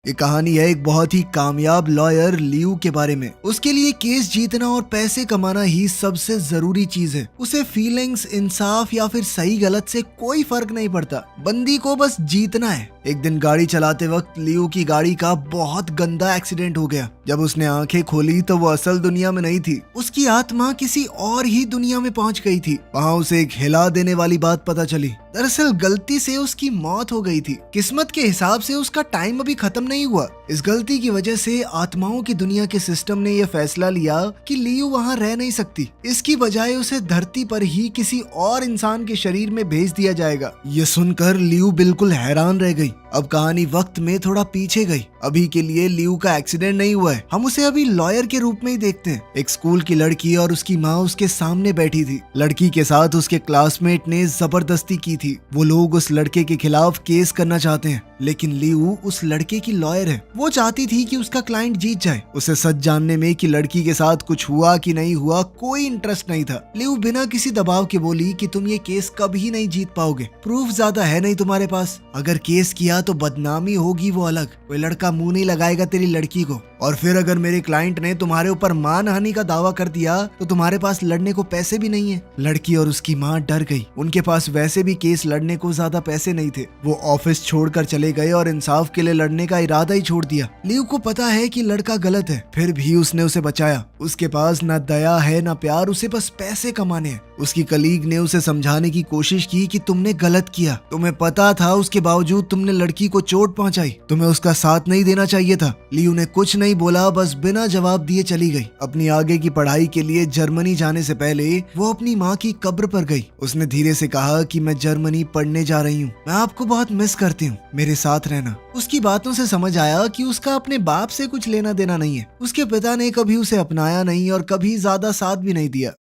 ये कहानी है एक बहुत ही कामयाब लॉयर लियू के बारे में। उसके लिए केस जीतना और पैसे कमाना ही सबसे जरूरी चीज है। उसे फीलिंग्स, इंसाफ या फिर सही गलत से कोई फर्क नहीं पड़ता, बंदी को बस जीतना है। एक दिन गाड़ी चलाते वक्त लियू की गाड़ी का बहुत गंदा एक्सीडेंट हो गया। जब उसने आंखें खोली तो वो असल दुनिया में नहीं थी, उसकी आत्मा किसी और ही दुनिया में पहुंच गई थी। वहाँ उसे एक हिला देने वाली बात पता चली। दरअसल गलती से उसकी मौत हो गई थी। किस्मत के हिसाब से उसका टाइम अभी खत्म नहीं हुआ। इस गलती की वजह से आत्माओं की दुनिया के सिस्टम ने यह फैसला लिया कि लियू वहाँ रह नहीं सकती। इसकी बजाय उसे धरती पर ही किसी और इंसान के शरीर में भेज दिया जाएगा। ये सुनकर लियू बिल्कुल हैरान रह गई। अब कहानी वक्त में थोड़ा पीछे गई। अभी के लिए लियू का एक्सीडेंट नहीं हुआ है, हम उसे अभी लॉयर के रूप में ही देखते हैं। एक स्कूल की लड़की और उसकी माँ उसके सामने बैठी थी। लड़की के साथ उसके क्लासमेट ने जबरदस्ती की थी। वो लोग उस लड़के के खिलाफ केस करना चाहते हैं, लेकिन लियू उस लड़के की लॉयर है। वो चाहती थी कि उसका क्लाइंट जीत जाए। उसे सच जानने में कि लड़की के साथ कुछ हुआ कि नहीं हुआ कोई इंटरेस्ट नहीं था। लियू बिना किसी दबाव के बोली कि तुम ये केस कभी नहीं जीत पाओगे, प्रूफ ज्यादा है नहीं तुम्हारे पास। अगर केस किया तो बदनामी होगी वो अलग, कोई लड़का मुंह नहीं लगाएगा तेरी लड़की को। और फिर अगर मेरे क्लाइंट ने तुम्हारे ऊपर मानहानि का दावा कर दिया तो तुम्हारे पास लड़ने को पैसे भी नहीं है। लड़की और उसकी माँ डर गई। उनके पास वैसे भी केस लड़ने को ज्यादा पैसे नहीं थे। वो ऑफिस छोड़कर चले गए और इंसाफ के लिए लड़ने का इरादा ही छोड़ दिया। लियू को पता है कि लड़का गलत है, फिर भी उसने उसे बचाया। उसके पास ना दया है ना प्यार, उसे बस पैसे कमाने हैं। उसकी कलीग ने उसे समझाने की कोशिश की कि तुमने गलत किया, तुम्हें पता था, उसके बावजूद तुमने लड़की को चोट पहुंचाई, तुम्हें उसका साथ नहीं देना चाहिए था। लियू ने कुछ नहीं बोला, बस बिना जवाब दिए चली गई। अपनी आगे की पढ़ाई के लिए जर्मनी जाने से पहले वो अपनी माँ की कब्र पर गई। उसने धीरे से कहा कि मैं जर्मनी पढ़ने जा रही हूँ, मैं आपको बहुत मिस करती हूँ, मेरे साथ रहना। उसकी बातों से समझ आया कि उसका अपने बाप से कुछ लेना देना नहीं है। उसके पिता ने कभी उसे अपनाया नहीं और कभी ज्यादा साथ भी नहीं दिया।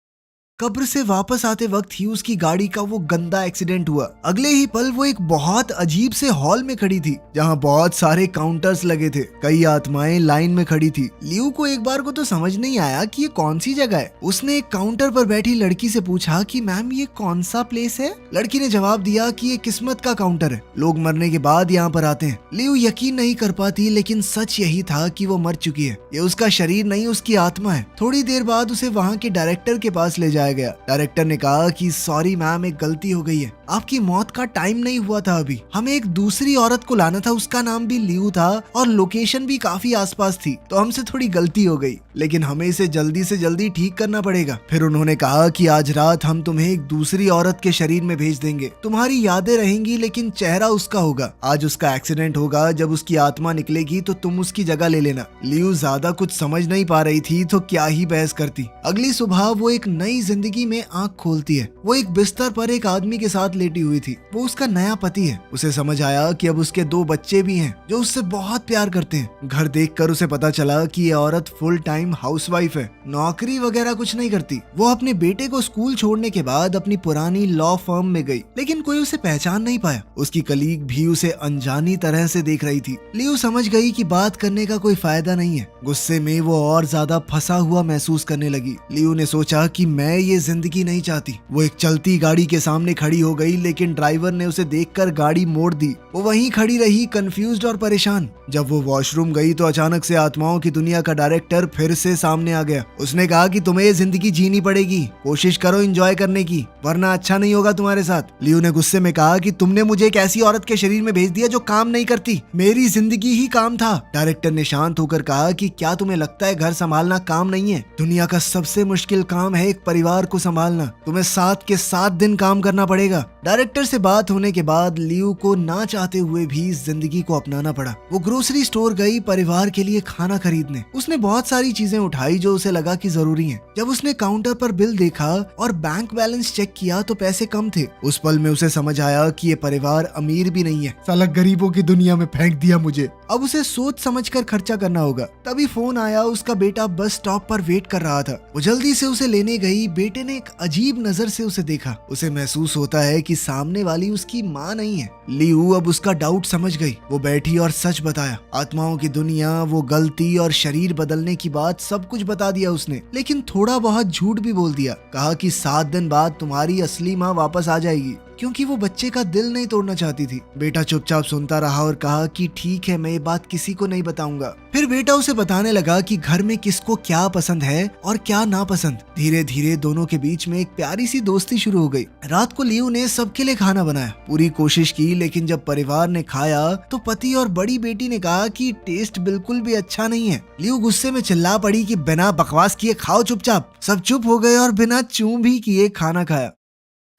कब्र से वापस आते वक्त ही उसकी गाड़ी का वो गंदा एक्सीडेंट हुआ। अगले ही पल वो एक बहुत अजीब से हॉल में खड़ी थी, जहाँ बहुत सारे काउंटर्स लगे थे। कई आत्माएं लाइन में खड़ी थी। लियू को एक बार को तो समझ नहीं आया कि ये कौन सी जगह है। उसने एक काउंटर पर बैठी लड़की से पूछा कि मैम ये कौन सा प्लेस है। लड़की ने जवाब दिया कि ये किस्मत का काउंटर है, लोग मरने के बाद यहाँ पर आते हैं। लियू यकीन नहीं कर पाती, लेकिन सच यही था कि वो मर चुकी है। ये उसका शरीर नहीं, उसकी आत्मा है। थोड़ी देर बाद उसे वहाँ के डायरेक्टर के पास ले जाया गया। डायरेक्टर ने कहा कि सॉरी मैम, एक गलती हो गई है, आपकी मौत का टाइम नहीं हुआ था अभी। हमें एक दूसरी औरत को लाना था, उसका नाम भी लियू था और लोकेशन भी काफी आसपास थी, तो हमसे थोड़ी गलती हो गई, लेकिन हमें इसे जल्दी से जल्दी ठीक करना पड़ेगा। फिर उन्होंने कहा कि आज रात हम तुम्हें एक दूसरी औरत के शरीर में भेज देंगे, तुम्हारी यादें रहेंगी लेकिन चेहरा उसका होगा। आज उसका एक्सीडेंट होगा, जब उसकी आत्मा निकलेगी तो तुम उसकी जगह ले लेना। लियू ज्यादा कुछ समझ नहीं पा रही थी तो क्या ही बहस करती। अगली सुबह वो एक नई जिंदगी में आंख खोलती है। वो एक बिस्तर पर एक आदमी के साथ लेटी हुई थी। वो उसका नया पति है। उसे समझ आया कि अब उसके 2 बच्चे भी हैं जो उससे बहुत प्यार करते हैं। घर देखकर उसे पता चला कि ये औरत फुल टाइम हाउसवाइफ है, नौकरी वगैरह कुछ नहीं करती। वो अपने बेटे को स्कूल छोड़ने के बाद अपनी पुरानी लॉ फर्म में गई, लेकिन कोई उसे पहचान नहीं पाया। उसकी कलीग भी उसे अनजानी तरह से देख रही थी। लियू समझ गई कि बात करने का कोई फायदा नहीं है। गुस्से में वो और ज्यादा फंसा हुआ महसूस करने लगी। लियू ने सोचा कि मैं ये जिंदगी नहीं चाहती। वो एक चलती गाड़ी के सामने खड़ी हो गई, लेकिन ड्राइवर ने उसे देखकर गाड़ी मोड़ दी। वो वहीं खड़ी रही, कंफ्यूज्ड और परेशान। जब वो वॉशरूम गई तो अचानक से आत्माओं की दुनिया का डायरेक्टर फिर से सामने आ गया। उसने कहा कि तुम्हें ये जिंदगी जीनी पड़ेगी, कोशिश करो एंजॉय करने की, वरना अच्छा नहीं होगा तुम्हारे साथ। लियू ने गुस्से में कहा कि तुमने मुझे एक ऐसी औरत के शरीर में भेज दिया जो काम नहीं करती, मेरी जिंदगी ही काम था। डायरेक्टर ने शांत होकर कहा कि क्या तुम्हें लगता है घर संभालना काम नहीं है? दुनिया का सबसे मुश्किल काम है एक परिवार को संभालना, तुम्हें 7 के 7 दिन काम करना पड़ेगा। डायरेक्टर से बात होने के बाद लियू को ना चाहते हुए भी जिंदगी को अपनाना पड़ा। वो ग्रोसरी स्टोर गई परिवार के लिए खाना खरीदने। उसने बहुत सारी चीजें उठाई जो उसे लगा कि जरूरी हैं। जब उसने काउंटर पर बिल देखा और बैंक बैलेंस चेक किया तो पैसे कम थे। उस पल में उसे समझ आया कि ये परिवार अमीर भी नहीं है, साला गरीबों की दुनिया में फेंक दिया मुझे। अब उसे सोच समझकर खर्चा करना होगा। तभी फोन आया, उसका बेटा बस स्टॉप पर वेट कर रहा था। वो जल्दी से उसे लेने गई। बेटे ने एक अजीब नजर से उसे देखा। उसे महसूस होता है कि सामने वाली उसकी माँ नहीं है। लियू अब उसका डाउट समझ गई। वो बैठी और सच बताया। आत्माओं की दुनिया, वो गलती और शरीर बदलने की बात सब कुछ बता दिया उसने, लेकिन थोड़ा बहुत झूठ भी बोल दिया। कहा कि 7 दिन बाद तुम्हारी असली माँ वापस आ जाएगी, क्योंकि वो बच्चे का दिल नहीं तोड़ना चाहती थी। बेटा चुपचाप सुनता रहा और कहा कि ठीक है, मैं ये बात किसी को नहीं बताऊंगा। फिर बेटा उसे बताने लगा कि घर में किसको क्या पसंद है और क्या नापसंद। धीरे धीरे दोनों के बीच में एक प्यारी सी दोस्ती शुरू हो गई। रात को लियू ने सबके लिए खाना बनाया, पूरी कोशिश की, लेकिन जब परिवार ने खाया तो पति और बड़ी बेटी ने कहा कि टेस्ट बिल्कुल भी अच्छा नहीं है। लियू गुस्से में चिल्ला पड़ी कि बिना बकवास किए खाओ चुपचाप। सब चुप हो गए और बिना चूं भी किए खाना खाया।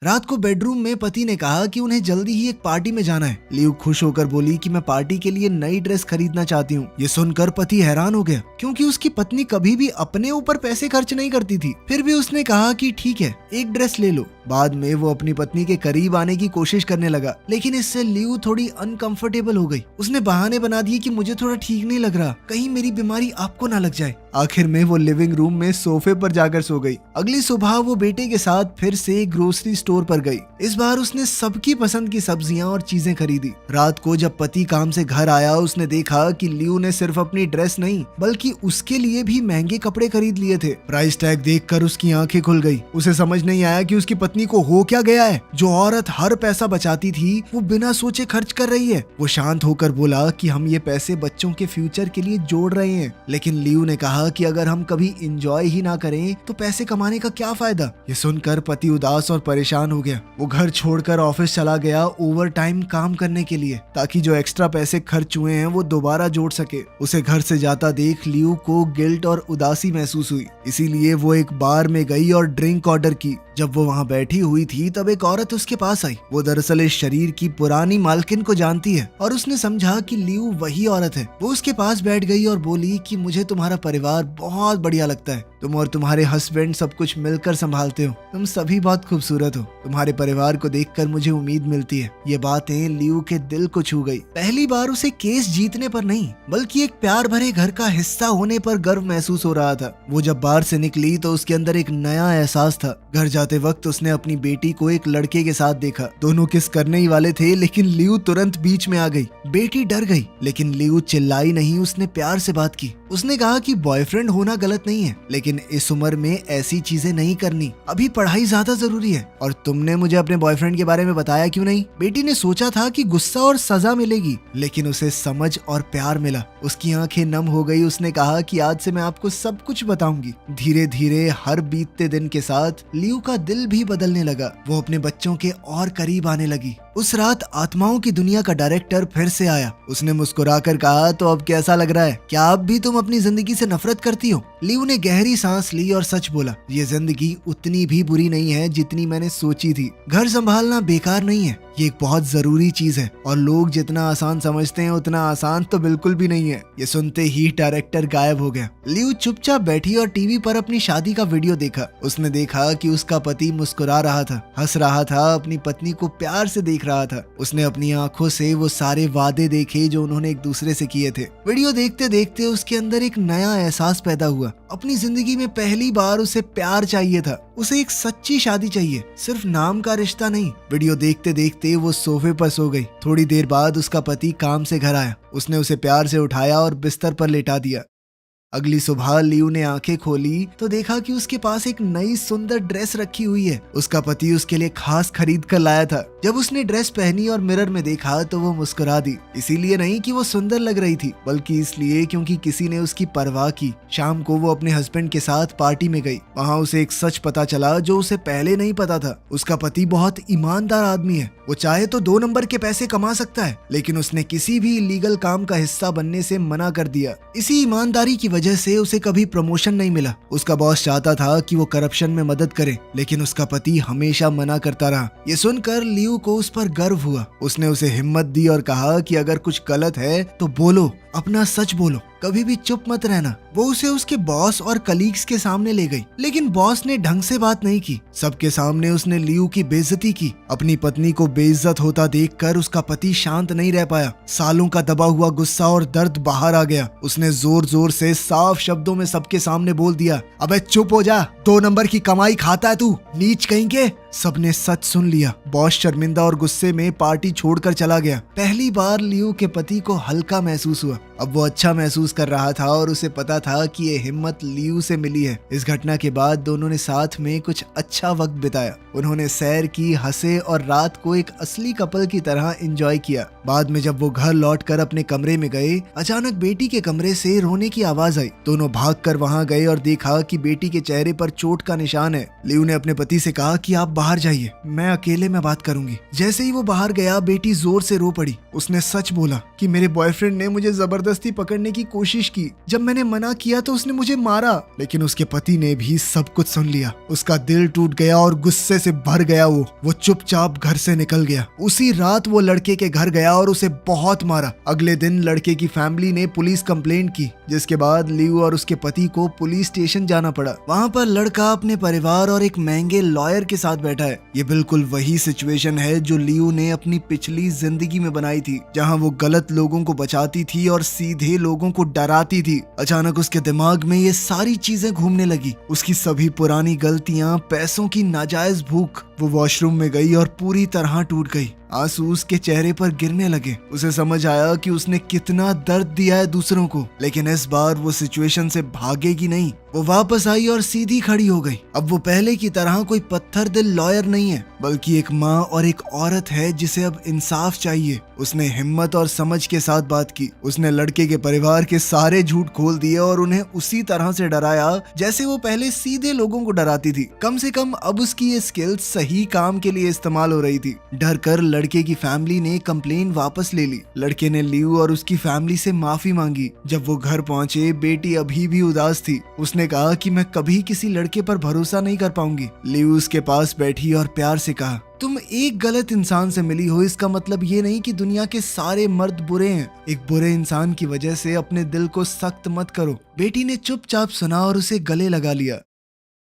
रात को बेडरूम में पति ने कहा कि उन्हें जल्दी ही एक पार्टी में जाना है। लियू खुश होकर बोली कि मैं पार्टी के लिए नई ड्रेस खरीदना चाहती हूँ। ये सुनकर पति हैरान हो गया, क्योंकि उसकी पत्नी कभी भी अपने ऊपर पैसे खर्च नहीं करती थी। फिर भी उसने कहा कि ठीक है, एक ड्रेस ले लो। बाद में वो अपनी पत्नी के करीब आने की कोशिश करने लगा, लेकिन इससे लियू थोड़ी अनकंफर्टेबल हो गई। उसने बहाने बना दिए कि मुझे थोड़ा ठीक नहीं लग रहा, कहीं मेरी बीमारी आपको ना लग जाए। आखिर में वो लिविंग रूम में सोफे पर जाकर सो गई। अगली सुबह वो बेटे के साथ फिर से ग्रोसरी स्टोर पर गई। इस बार उसने सबकी पसंद की सब्जियां और चीजें खरीदी। रात को जब पति काम से घर आया, उसने देखा कि लियू ने सिर्फ अपनी ड्रेस नहीं बल्कि उसके लिए भी महंगे कपड़े खरीद लिए थे। प्राइस टैग देखकर उसकी आंखें खुल गई। उसे समझ नहीं आया कि उसकी पत्नी को हो क्या गया है। जो औरत हर पैसा बचाती थी वो बिना सोचे खर्च कर रही है। वो शांत होकर बोला कि हम ये पैसे बच्चों के फ्यूचर के लिए जोड़ रहे हैं। लेकिन लियू ने कहा कि अगर हम कभी एंजॉय ही ना करें तो पैसे कमाने का क्या फायदा। ये सुनकर पति उदास और परेशान हो गया। वो घर छोड़कर ऑफिस चला गया ओवर टाइम काम करने के लिए, ताकि जो एक्स्ट्रा पैसे खर्च हुए हैं वो दोबारा जोड़ सके। उसे घर से जाता देख लियू को गिल्ट और उदासी महसूस हुई, इसीलिए वो एक बार में गई और ड्रिंक ऑर्डर की। जब वो वहाँ बैठी हुई थी तब एक औरत उसके पास आई। वो दरअसल इस शरीर की पुरानी मालकिन को जानती है और उसने समझा कि लियू वही औरत है। वो उसके पास बैठ गई और बोली कि मुझे तुम्हारा परिवार बहुत बढ़िया लगता है। तुम और तुम्हारे हस्बैंड सब कुछ मिलकर संभालते हो। तुम सभी बहुत खूबसूरत हो। तुम्हारे परिवार को देखकर मुझे उम्मीद मिलती है। ये बातें लियू के दिल को छू गई। पहली बार उसे केस जीतने पर नहीं बल्कि एक प्यार भरे घर का हिस्सा होने पर गर्व महसूस हो रहा था। वो जब बार से निकली तो उसके अंदर एक नया एहसास था। घर जाते वक्त उसने अपनी बेटी को एक लड़के के साथ देखा। दोनों किस करने ही वाले थे, लेकिन लियू तुरंत बीच में आ गई। बेटी डर गई, लेकिन लियू चिल्लाई नहीं। उसने प्यार से बात की। उसने कहा कि बॉयफ्रेंड होना गलत नहीं है, लेकिन इस उम्र में ऐसी चीजें नहीं करनी। अभी पढ़ाई ज्यादा जरूरी है। और तुमने मुझे अपने बॉयफ्रेंड के बारे में बताया क्यों नहीं? बेटी ने सोचा था कि गुस्सा और सजा मिलेगी, लेकिन उसे समझ और प्यार मिला। उसकी आंखें नम हो गई। उसने कहा कि आज से मैं आपको सब कुछ बताऊंगी। धीरे धीरे हर बीतते दिन के साथ लियू का दिल भी बदलने लगा। वो अपने बच्चों के और करीब आने लगी। उस रात आत्माओं की दुनिया का डायरेक्टर फिर से आया। उसने मुस्कुराकर कहा, तो अब कैसा लग रहा है? क्या अब भी तुम अपनी जिंदगी से नफरत करती हो? लियू ने गहरी सांस ली और सच बोला, ये जिंदगी उतनी भी बुरी नहीं है जितनी मैंने सोची थी। घर संभालना बेकार नहीं है, ये एक बहुत जरूरी चीज है और लोग जितना आसान समझते हैं उतना आसान तो बिल्कुल भी नहीं है। ये सुनते ही डायरेक्टर गायब हो गया। लियू चुपचाप बैठी और टीवी पर अपनी शादी का वीडियो देखा। उसने देखा कि उसका पति मुस्कुरा रहा था, हंस रहा था, अपनी पत्नी को प्यार से देख रहा था। उसने अपनी आंखों से वो सारे वादे देखे जो उन्होंने एक दूसरे से किए थे। वीडियो देखते देखते उसके अंदर एक नया एहसास पैदा हुआ। अपनी जिंदगी में पहली बार उसे प्यार चाहिए था। उसे एक सच्ची शादी चाहिए, सिर्फ नाम का रिश्ता नहीं। वीडियो देखते देखते वो सोफे पर सो गई। थोड़ी देर बाद उसका पति काम से घर आया। उसने उसे प्यार से उठाया और बिस्तर पर लेटा दिया। अगली सुबह लियू ने आंखें खोली तो देखा कि उसके पास एक नई सुंदर ड्रेस रखी हुई है। उसका पति उसके लिए खास खरीद कर लाया था। जब उसने ड्रेस पहनी और मिरर में देखा तो वो मुस्कुरा दी। इसीलिए नहीं कि वो सुंदर लग रही थी, बल्कि इसलिए क्योंकि किसी ने उसकी परवाह की। शाम को वो अपने हस्बैंड के साथ पार्टी में गई। वहाँ उसे एक सच पता चला जो उसे पहले नहीं पता था। उसका पति बहुत ईमानदार आदमी है। वो चाहे तो 2 नंबर के पैसे कमा सकता है, लेकिन उसने किसी भी इलीगल काम का हिस्सा बनने से मना कर दिया। इसी ईमानदारी की वजह से उसे कभी प्रमोशन नहीं मिला। उसका बॉस चाहता था कि वो करप्शन में मदद करे, लेकिन उसका पति हमेशा मना करता रहा। ये सुनकर लियू को उस पर गर्व हुआ। उसने उसे हिम्मत दी और कहा कि अगर कुछ गलत है तो बोलो, अपना सच बोलो, कभी भी चुप मत रहना। वो उसे उसके बॉस और कलीग्स के सामने ले गई, लेकिन बॉस ने ढंग से बात नहीं की। सबके सामने उसने लियू की बेइज्जती की। अपनी पत्नी को बेइज्जत होता देखकर उसका पति शांत नहीं रह पाया। सालों का दबा हुआ गुस्सा और दर्द बाहर आ गया। उसने जोर जोर से साफ शब्दों में सबके सामने बोल दिया, अबे चुप हो जा, 2 नंबर की कमाई खाता है तू, नीच कहीं के। सबने सच सुन लिया। बॉस शर्मिंदा और गुस्से में पार्टी छोड़कर चला गया। पहली बार लियू के पति को हल्का महसूस हुआ। अब वो अच्छा महसूस कर रहा था और उसे पता था कि ये हिम्मत लियू से मिली है। इस घटना के बाद दोनों ने साथ में कुछ अच्छा वक्त बिताया। उन्होंने सैर की, हंसे और रात को एक असली कपल की तरह एंजॉय किया। बाद में जब वो घर लौटकर अपने कमरे में गए, अचानक बेटी के कमरे से रोने की आवाज आई। दोनों भागकर वहां गए और देखा कि बेटी के चेहरे पर चोट का निशान है। लियू ने अपने पति से कहा कि आप बाहर जाइए, मैं अकेले में बात करूंगी। जैसे ही वो बाहर गया, बेटी जोर से रो पड़ी। उसने सच बोला कि मेरे बॉयफ्रेंड ने मुझे जबरदस्ती पकड़ने की कोशिश की। जब मैंने मना किया तो उसने मुझे मारा। लेकिन उसके पति ने भी सब कुछ सुन लिया। उसका दिल टूट गया और गुस्से से भर गया। वो चुपचाप घर से निकल गया। उसी रात वो लड़के के घर गया और उसे बहुत मारा। अगले दिन लड़के की फैमिली ने पुलिस कंप्लेंट की, जिसके बाद लियू और उसके पति को पुलिस स्टेशन जाना पड़ा। वहाँ पर लड़का अपने परिवार और एक महंगे लॉयर के साथ बैठा है। ये बिल्कुल वही सिचुएशन है जो लियू ने अपनी पिछली जिंदगी में बनाई थी, जहाँ वो गलत लोगों को बचाती थी और सीधे लोगों को डराती थी। अचानक उसके दिमाग में ये सारी चीजें घूमने लगी। उसकी सभी पुरानी गलतियां, पैसों की नाजायज भूख। वो वॉशरूम में गई और पूरी तरह टूट गई। आंसू उसके चेहरे पर गिरने लगे। उसे समझ आया कि उसने कितना दर्द दिया है दूसरों को। लेकिन इस बार वो सिचुएशन से भागेगी नहीं। वो वापस आई और सीधी खड़ी हो गई। अब वो पहले की तरह कोई पत्थर दिल लॉयर नहीं है, बल्कि एक माँ और एक औरत है जिसे अब इंसाफ चाहिए। उसने हिम्मत और समझ के साथ बात की। उसने लड़के के परिवार के सारे झूठ खोल दिए और उन्हें उसी तरह से डराया जैसे वो पहले सीधे लोगों को डराती थी। कम से कम अब उसकी ये स्किल सही काम के लिए इस्तेमाल हो रही थी। डर कर लड़के की फैमिली ने कंप्लेन वापस ले ली। लड़के ने लियू और उसकी फैमिली से माफी मांगी। जब वो घर पहुंचे, बेटी अभी भी उदास थी। उसने कहा कि मैं कभी किसी लड़के पर भरोसा नहीं कर पाऊंगी। लियू उसके पास बैठी और प्यार से कहा, तुम एक गलत इंसान से मिली हो, इसका मतलब ये नहीं कि दुनिया के सारे मर्द बुरे हैं। एक बुरे इंसान की वजह से अपने दिल को सख्त मत करो। बेटी ने चुपचाप सुना और उसे गले लगा लिया।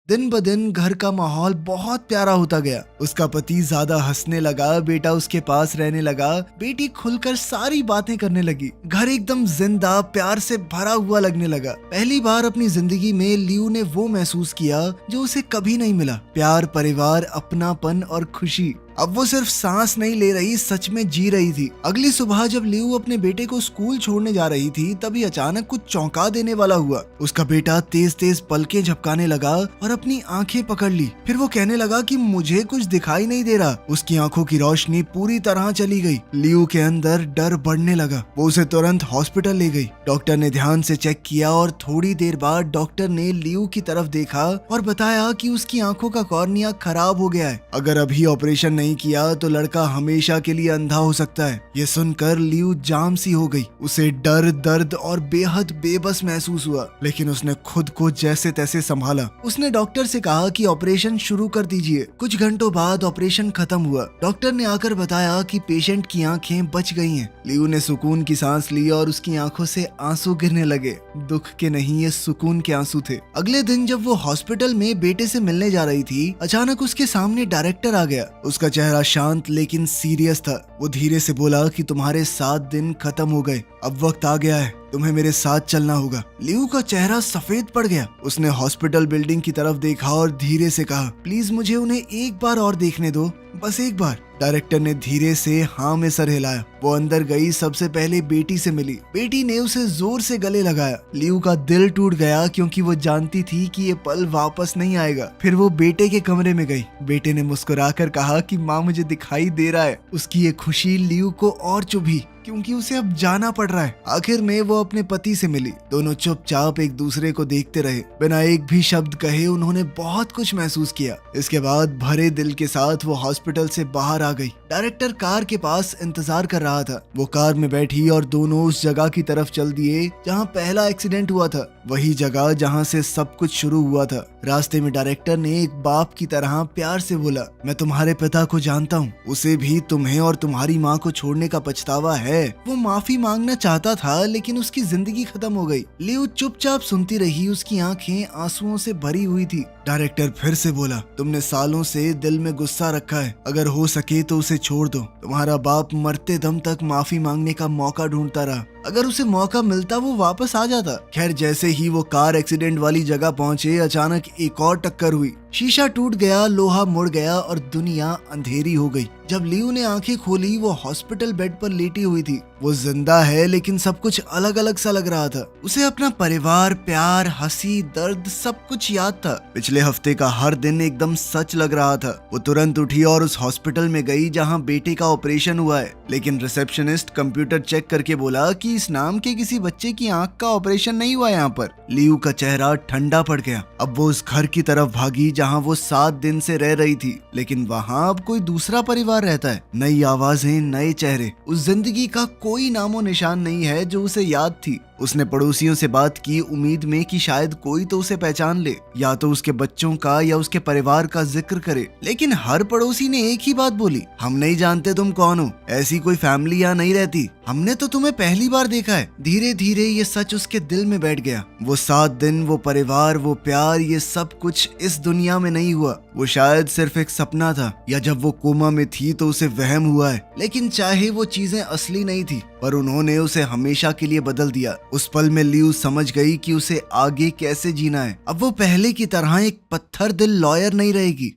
दिन ब दिन घर का माहौल बहुत प्यारा होता गया। उसका पति ज्यादा हंसने लगा, बेटा उसके पास रहने लगा, बेटी खुलकर सारी बातें करने लगी। घर एकदम जिंदा, प्यार से भरा हुआ लगने लगा। पहली बार अपनी जिंदगी में लियू ने वो महसूस किया जो उसे कभी नहीं मिला, प्यार, परिवार, अपनापन और खुशी। अब वो सिर्फ सांस नहीं ले रही, सच में जी रही थी। अगली सुबह जब लियू अपने बेटे को स्कूल छोड़ने जा रही थी, तभी अचानक कुछ चौंका देने वाला हुआ। उसका बेटा तेज तेज पलकें झपकाने लगा और अपनी आंखें पकड़ ली। फिर वो कहने लगा कि मुझे कुछ दिखाई नहीं दे रहा। उसकी आंखों की रोशनी पूरी तरह चली गई। लियू के अंदर डर बढ़ने लगा। वो उसे तुरंत हॉस्पिटल ले गई। डॉक्टर ने ध्यान से चेक किया और थोड़ी देर बाद डॉक्टर ने लियू की तरफ देखा और बताया कि उसकी आंखों का कॉर्निया खराब हो गया है। अगर अभी ऑपरेशन नहीं किया तो लड़का हमेशा के लिए अंधा हो सकता है। ये सुनकर लियू जाम सी हो गई। उसे डर, दर्द और बेहद बेबस महसूस हुआ, लेकिन उसने खुद को जैसे तैसे संभाला। उसने डॉक्टर से कहा कि ऑपरेशन शुरू कर दीजिए। कुछ घंटों बाद ऑपरेशन खत्म हुआ। डॉक्टर ने आकर बताया कि पेशेंट की आंखें बच गई हैं। लियू ने सुकून की सांस ली और उसकी आंखों से आंसू गिरने लगे। दुख के नहीं, ये सुकून के आंसू थे। अगले दिन जब वो हॉस्पिटल में बेटे से मिलने जा रही थी, अचानक उसके सामने डायरेक्टर आ गया। उसका चेहरा शांत लेकिन सीरियस था। वो धीरे से बोला कि तुम्हारे 7 दिन खत्म हो गए, अब वक्त आ गया है, तुम्हें मेरे साथ चलना होगा। लियू का चेहरा सफेद पड़ गया। उसने हॉस्पिटल बिल्डिंग की तरफ देखा और धीरे से कहा, प्लीज मुझे उन्हें एक बार और देखने दो, बस एक बार। डायरेक्टर ने धीरे से हाँ में सर हिलाया। वो अंदर गई, सबसे पहले बेटी से मिली। बेटी ने उसे जोर से गले लगाया। लियू का दिल टूट गया क्योंकि वो जानती थी कि ये पल वापस नहीं आएगा। फिर वो बेटे के कमरे में गई। बेटे ने मुस्कुराकर कहा कि माँ मुझे दिखाई दे रहा है। उसकी ये खुशी लियू को और चुभी क्योंकि उसे अब जाना पड़ रहा है। आखिर में वो अपने पति से मिली। दोनों चुपचाप एक दूसरे को देखते रहे। बिना एक भी शब्द कहे उन्होंने बहुत कुछ महसूस किया। इसके बाद भरे दिल के साथ वो हॉस्पिटल से बाहर आ गई। डायरेक्टर कार के पास इंतजार कर रहा था। वो कार में बैठी और दोनों उस जगह की तरफ चल दिए जहाँ पहला एक्सीडेंट हुआ था, वही जगह जहाँ से सब कुछ शुरू हुआ था। रास्ते में डायरेक्टर ने एक बाप की तरह प्यार से बोला, मैं तुम्हारे पिता को जानता हूँ, उसे भी तुम्हें और तुम्हारी माँ को छोड़ने का पछतावा है। वो माफी मांगना चाहता था लेकिन उसकी जिंदगी खत्म हो गई। लियू चुपचाप सुनती रही, उसकी आंखें आंसुओं से भरी हुई थी। डायरेक्टर फिर से बोला, तुमने सालों से दिल में गुस्सा रखा है, अगर हो सके तो उसे छोड़ दो। तुम्हारा बाप मरते दम तक माफी मांगने का मौका ढूंढता रहा, अगर उसे मौका मिलता वो वापस आ जाता। खैर, जैसे ही वो कार एक्सीडेंट वाली जगह पहुंचे, अचानक एक और टक्कर हुई। शीशा टूट गया, लोहा मुड़ गया और दुनिया अंधेरी हो गई। जब लियू ने आंखें खोली वो हॉस्पिटल बेड पर लेटी हुई थी। वो जिंदा है लेकिन सब कुछ अलग अलग सा लग रहा था। उसे अपना परिवार, प्यार, हंसी, दर्द सब कुछ याद था। पिछले हफ्ते का हर दिन एकदम सच लग रहा था। वो तुरंत उठी और उस हॉस्पिटल में गई जहां बेटे का ऑपरेशन हुआ है, लेकिन रिसेप्शनिस्ट कंप्यूटर चेक करके बोला कि इस नाम के किसी बच्चे की आंख का ऑपरेशन नहीं हुआ यहाँ पर। लियू का चेहरा ठंडा पड़ गया। अब वो उस घर की तरफ भागी जहाँ वो 7 दिन से रह रही थी, लेकिन वहाँ अब कोई दूसरा परिवार रहता है। नई आवाजें, नए चेहरे, उस जिंदगी का कोई नामो निशान नहीं है जो उसे याद थी। उसने पड़ोसियों से बात की, उम्मीद में कि शायद कोई तो उसे पहचान ले, या तो उसके बच्चों का या उसके परिवार का जिक्र करे, लेकिन हर पड़ोसी ने एक ही बात बोली, हम नहीं जानते तुम कौन हो, ऐसी कोई फैमिली यहाँ नहीं रहती, हमने तो तुम्हें पहली बार देखा है। धीरे धीरे ये सच उसके दिल में बैठ गया। वो 7 दिन, वो परिवार, वो प्यार, ये सब कुछ इस दुनिया में नहीं हुआ। वो शायद सिर्फ एक सपना था, या जब वो कोमा में थी तो उसे वहम हुआ है। लेकिन चाहे वो चीजें असली नहीं थी, पर उन्होंने उसे हमेशा के लिए बदल दिया। उस पल में लियू समझ गई कि उसे आगे कैसे जीना है। अब वो पहले की तरह एक पत्थर दिल लॉयर नहीं रहेगी।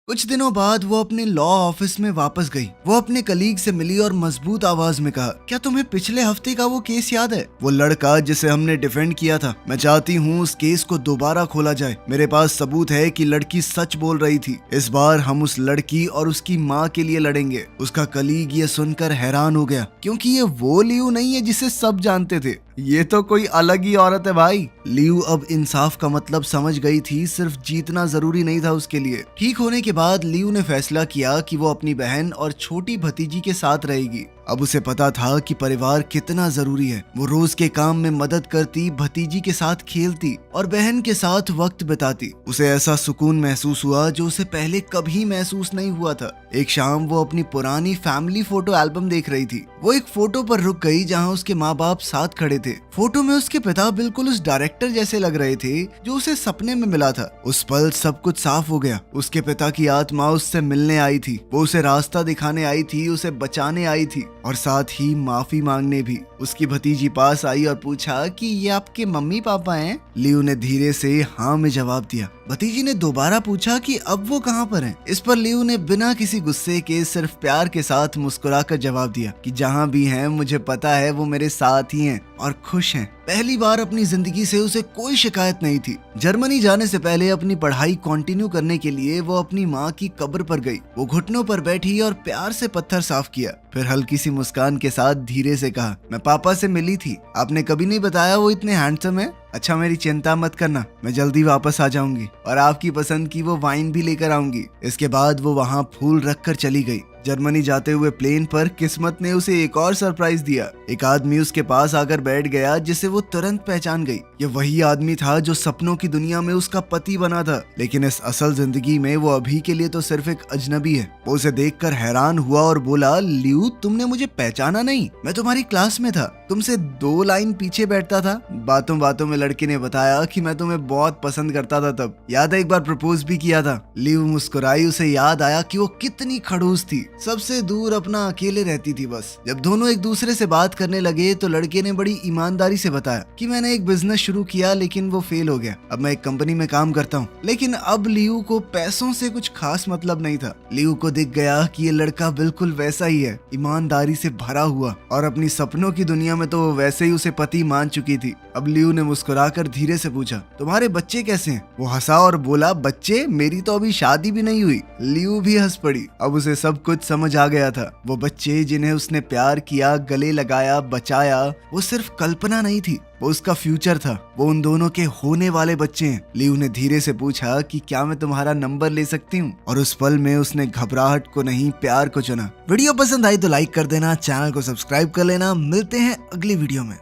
कुछ दिनों बाद वो अपने लॉ ऑफिस में वापस गई। वो अपने कलीग से मिली और मजबूत आवाज में कहा, क्या तुम्हें पिछले हफ्ते का वो केस याद है? वो लड़का जिसे हमने डिफेंड किया था। मैं चाहती हूँ उस केस को दोबारा खोला जाए। मेरे पास सबूत है कि लड़की सच बोल रही थी। इस बार हम उस लड़की और उसकी माँ के लिए लड़ेंगे। उसका कलीग ये सुनकर हैरान हो गया, क्योंकि ये वो लियू नहीं है जिसे सब जानते थे। ये तो कोई अलग ही औरत है भाई। लियू अब इंसाफ का मतलब समझ गई थी। सिर्फ जीतना जरूरी नहीं था उसके लिए। ठीक होने के बाद लियू ने फैसला किया कि वो अपनी बहन और छोटी भतीजी के साथ रहेगी। अब उसे पता था कि परिवार कितना जरूरी है। वो रोज के काम में मदद करती, भतीजी के साथ खेलती और बहन के साथ वक्त बिताती। उसे ऐसा सुकून महसूस हुआ जो उसे पहले कभी महसूस नहीं हुआ था। एक शाम वो अपनी पुरानी फैमिली फोटो एल्बम देख रही थी। वो एक फोटो पर रुक गई जहाँ उसके माँ बाप साथ खड़े थे। फोटो में उसके पिता बिल्कुल उस डायरेक्टर जैसे लग रहे थे जो उसे सपने में मिला था। उस पल सब कुछ साफ हो गया। उसके पिता की आत्मा उससे मिलने आई थी। वो उसे रास्ता दिखाने आई थी, उसे बचाने आई थी और साथ ही माफी मांगने भी। उसकी भतीजी पास आई और पूछा कि ये आपके मम्मी पापा हैं? लियू ने धीरे से हाँ में जवाब दिया। भतीजी ने दोबारा पूछा कि अब वो कहाँ पर हैं? इस पर लियू ने बिना किसी गुस्से के सिर्फ प्यार के साथ मुस्कुराकर जवाब दिया कि जहाँ भी हैं मुझे पता है वो मेरे साथ ही हैं और खुश हैं। पहली बार अपनी जिंदगी से उसे कोई शिकायत नहीं थी। जर्मनी जाने से पहले अपनी पढ़ाई कंटिन्यू करने के लिए वो अपनी माँ की कब्र पर गई। वो घुटनों पर बैठी और प्यार से पत्थर साफ किया। फिर हल्की सी मुस्कान के साथ धीरे से कहा, मैं पापा से मिली थी। आपने कभी नहीं बताया वो इतने हैंडसम है। अच्छा मेरी चिंता मत करना, मैं जल्दी वापस आ जाऊंगी और आपकी पसंद की वो वाइन भी लेकर आऊंगी। इसके बाद वो वहाँ फूल रखकर चली गई। जर्मनी जाते हुए प्लेन पर किस्मत ने उसे एक और सरप्राइज दिया। एक आदमी उसके पास आकर बैठ गया जिसे वो तुरंत पहचान गई। ये वही आदमी था जो सपनों की दुनिया में उसका पति बना था, लेकिन इस असल जिंदगी में वो अभी के लिए तो सिर्फ एक अजनबी है। वो उसे देखकर हैरान हुआ और बोला, लियू तुमने मुझे पहचाना नहीं? मैं तुम्हारी क्लास में था, तुमसे 2 लाइन पीछे बैठता था। बातों बातों में लड़के ने बताया कि मैं तुम्हें बहुत पसंद करता था तब। याद है एक बार प्रपोज भी किया था। लियू मुस्कुराई। उसे याद आया कि वो कितनी खड़ूस थी। सबसे दूर अपना अकेले रहती थी बस। जब दोनों एक दूसरे से बात करने लगे तो लड़के ने बड़ी ईमानदारी से बताया कि मैंने एक बिजनेस शुरू किया लेकिन वो फेल हो गया। अब मैं एक कंपनी में काम करता हूँ। लेकिन अब लियू को पैसों से कुछ खास मतलब नहीं था। लियू को दिख गया कि ये लड़का बिल्कुल वैसा ही है, ईमानदारी से भरा हुआ, और अपनी सपनों की दुनिया में तो वैसे ही उसे पति मान चुकी थी। अब लियू ने मुस्कुराकर धीरे से पूछा, तुम्हारे बच्चे कैसे हैं? वो हंसा और बोला, बच्चे? मेरी तो अभी शादी भी नहीं हुई। लियू भी हंस पड़ी। अब उसे सब कुछ समझ आ गया था। वो बच्चे जिन्हें उसने प्यार किया, गले लगाया, बचाया, वो सिर्फ कल्पना नहीं थी, वो उसका फ्यूचर था। वो उन दोनों के होने वाले बच्चे हैं। लियू ने धीरे से पूछा कि क्या मैं तुम्हारा नंबर ले सकती हूँ? और उस पल में उसने घबराहट को नहीं, प्यार को चुना। वीडियो पसंद आई तो लाइक कर देना, चैनल को सब्सक्राइब कर लेना। मिलते हैं अगली वीडियो में।